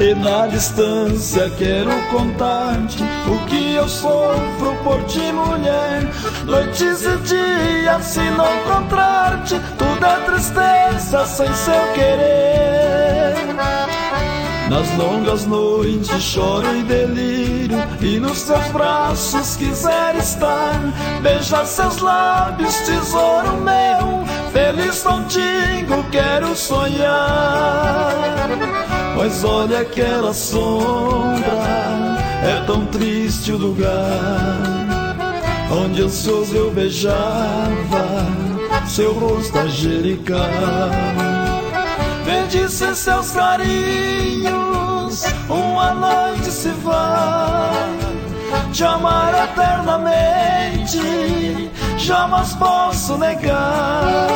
E na distância quero contar-te o que eu sofro por ti, mulher. Noites e dias se não encontrar-te, tudo é tristeza sem seu querer. Nas longas noites choro e delírio, e nos seus braços quiser estar. Beijar seus lábios, tesouro meu, feliz contigo quero sonhar. Pois olha aquela sombra, é tão triste o lugar onde ansioso eu beijava seu rosto angelical. Bendisse seus carinhos, uma noite se vai. Te amar eternamente, jamais posso negar.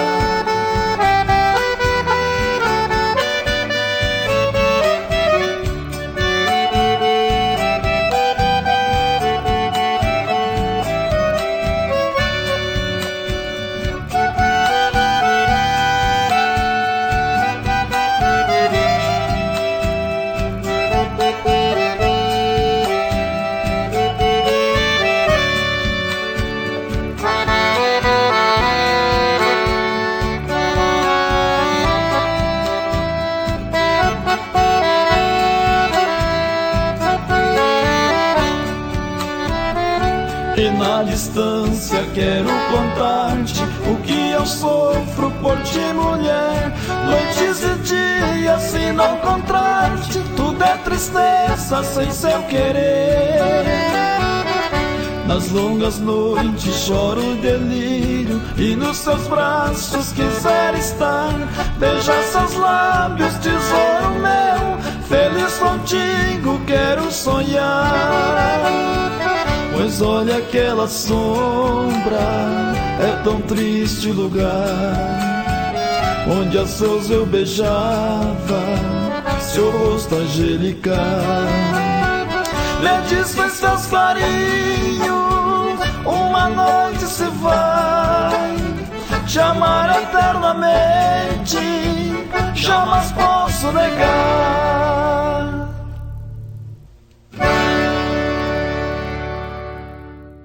E na distância quero contar-te o que eu sofro por ti, mulher. Noites e dias se não encontrar-te, tudo é tristeza sem seu querer. Nas longas noites choro e delírio, e nos seus braços quiser estar. Beijar seus lábios, tesouro meu, feliz contigo quero sonhar. Pois olha aquela sombra, é tão triste o lugar onde a seus eu beijava seu rosto angelical. Me desfez seus carinhos, uma noite se vai. Te amar eternamente, jamais posso negar.